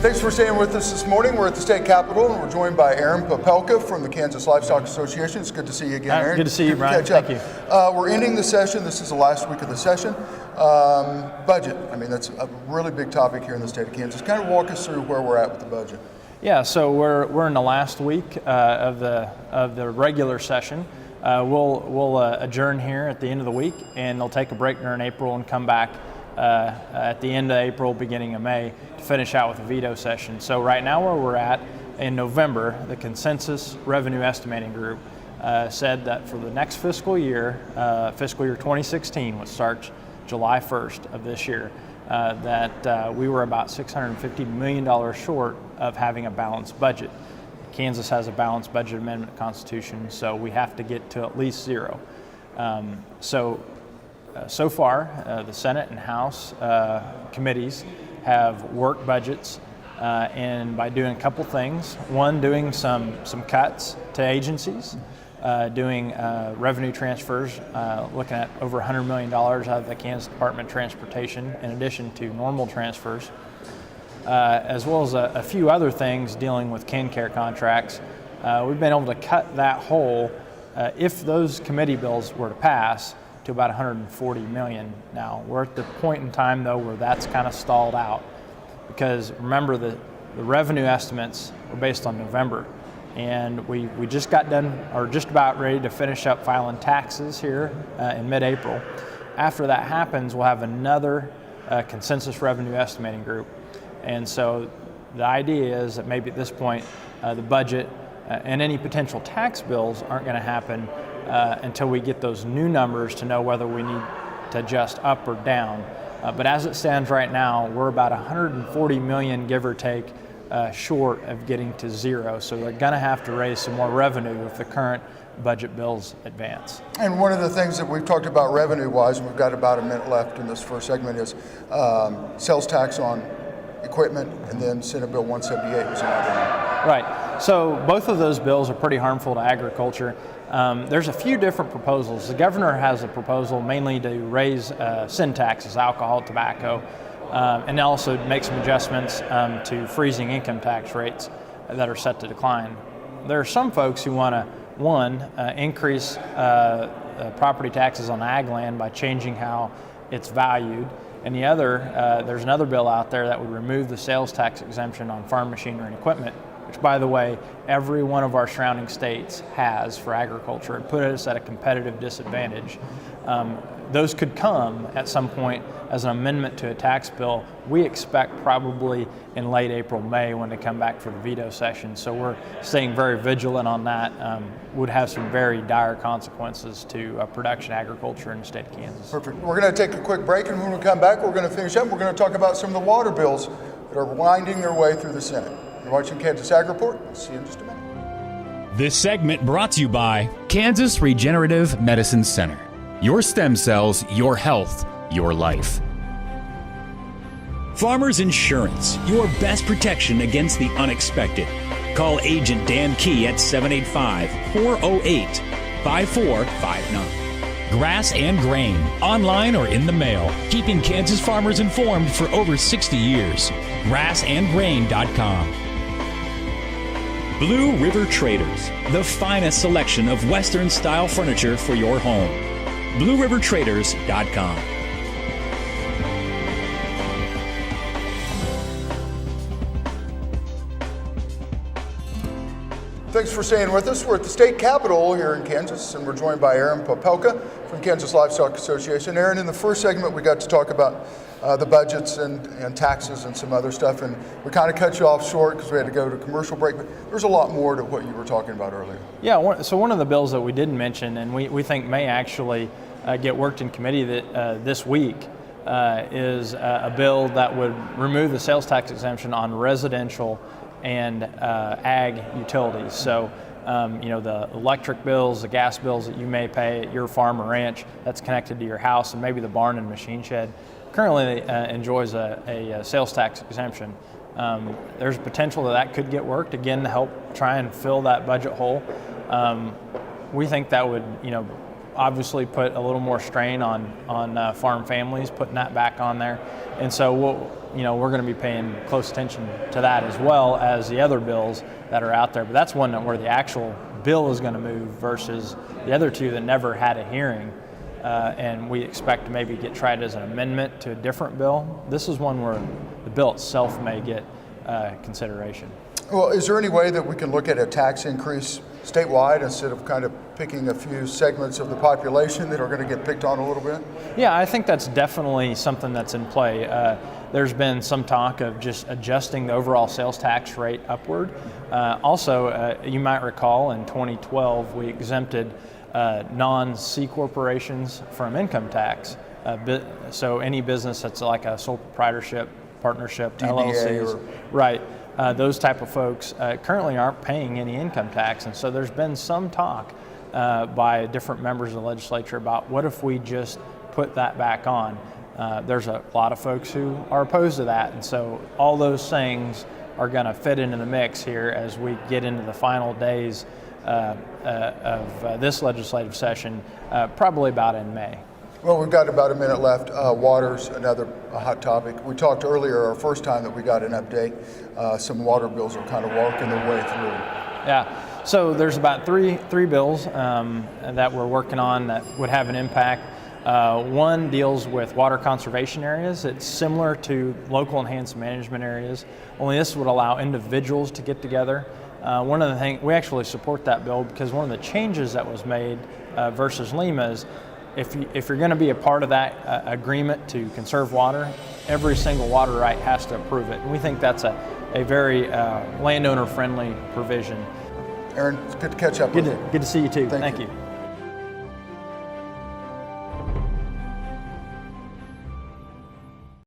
Thanks for staying with us this morning. We're at the state capitol and we're joined by Aaron Popelka from the Kansas Livestock Association. It's good to see you again, Aaron. Good to see you, Bryan. Thank you. We're ending the session. This is the last week of the session. Budget. I mean, that's a really big topic here in the state of Kansas. Kind of walk us through where we're at with the budget. Yeah, so we're in the last week of the regular session. We'll adjourn here at the end of the week, and they'll take a break during April and come back at the end of April, beginning of May, to finish out with a veto session. So right now where we're at in November, the Consensus Revenue Estimating Group said that for the next fiscal year 2016, which starts July 1st of this year, that we were about $650 million short of having a balanced budget. Kansas has a balanced budget amendment constitution, so we have to get to at least zero. So far, the Senate and House committees have worked budgets, and by doing a couple things. One, doing some cuts to agencies, doing revenue transfers, looking at over $100 million out of the Kansas Department of Transportation, in addition to normal transfers, as well as a few other things dealing with CanCare contracts. We've been able to cut that hole, if those committee bills were to pass, to about $140 million now. We're at the point in time, though, where that's kind of stalled out, because remember the revenue estimates were based on November, and we just got done, or just about ready to finish up filing taxes here in mid-April. After that happens, we'll have another consensus revenue estimating group. And so the idea is that maybe at this point, the budget and any potential tax bills aren't going to happen until we get those new numbers to know whether we need to adjust up or down. But as it stands right now, we're about $140 million, give or take, short of getting to zero. So they're going to have to raise some more revenue if the current budget bills advance. And one of the things that we've talked about revenue-wise, and we've got about a minute left in this first segment, is sales tax on equipment, and then Senate Bill 178 was another one. Right. So both of those bills are pretty harmful to agriculture. There's a few different proposals. The governor has a proposal mainly to raise sin taxes, alcohol, tobacco, and also make some adjustments to freezing income tax rates that are set to decline. There are some folks who want to, increase property taxes on ag land by changing how it's valued. And the other, there's another bill out there that would remove the sales tax exemption on farm machinery and equipment, which, by the way, every one of our surrounding states has for agriculture, and put us at a competitive disadvantage. Those could come at some point as an amendment to a tax bill. We expect probably in late April, May, when they come back for the veto session. So we're staying very vigilant on that. Would have some very dire consequences to production agriculture in the state of Kansas. Perfect. We're going to take a quick break, and when we come back, we're going to finish up. We're going to talk about some of the water bills that are winding their way through the Senate. You're watching kansasAGreport. We'll see you in just a minute. This segment brought to you by Kansas Regenerative Medicine Center. Your stem cells, your health, your life. Farmers Insurance, your best protection against the unexpected. Call Agent Dan Key at 785-408-5459. Grass and Grain, online or in the mail, keeping Kansas farmers informed for over 60 years. grassandgrain.com. Blue River Traders, the finest selection of Western-style furniture for your home. BlueRiverTraders.com. Thanks for staying with us. We're at the state capitol here in Kansas, and we're joined by Aaron Popelka from Kansas Livestock Association. Aaron, in the first segment, we got to talk about the budgets and taxes and some other stuff, and we kind of cut you off short because we had to go to commercial break, but there's a lot more to what you were talking about earlier. Yeah, so one of the bills that we didn't mention, and we think may actually get worked in committee this week, is a bill that would remove the sales tax exemption on residential and ag utilities. So, the electric bills, the gas bills that you may pay at your farm or ranch that's connected to your house, and maybe the barn and machine shed, currently enjoys a sales tax exemption. There's potential that could get worked, again, to help try and fill that budget hole. We think that would, obviously put a little more strain on farm families, putting that back on there. And so we're going to be paying close attention to that as well as the other bills that are out there. But that's one where the actual bill is going to move versus the other two that never had a hearing. And we expect to maybe get tried as an amendment to a different bill. This is one where the bill itself may get consideration. Well, is there any way that we can look at a tax increase statewide instead of kind of picking a few segments of the population that are going to get picked on a little bit? Yeah, I think that's definitely something that's in play. There's been some talk of just adjusting the overall sales tax rate upward. Also, you might recall in 2012 we exempted non-C corporations from income tax. So any business that's like a sole proprietorship, partnership, DBA LLCs, right? Those type of folks currently aren't paying any income tax, and so there's been some talk by different members of the legislature about what if we just put that back on. There's a lot of folks who are opposed to that, and so all those things are going to fit into the mix here as we get into the final days of this legislative session, probably about in May. Well, we've got about a minute left. Water's another hot topic. We talked earlier, our first time that we got an update, some water bills are kind of working their way through. Yeah, so there's about three bills that we're working on that would have an impact. One deals with water conservation areas. It's similar to local enhanced management areas, only this would allow individuals to get together. One of the things, we actually support that bill because one of the changes that was made versus LEMA is if you're going to be a part of that agreement to conserve water, every single water right has to approve it. And we think that's a very landowner-friendly provision. Aaron, it's good to catch up with you. Good to see you too. Thank you.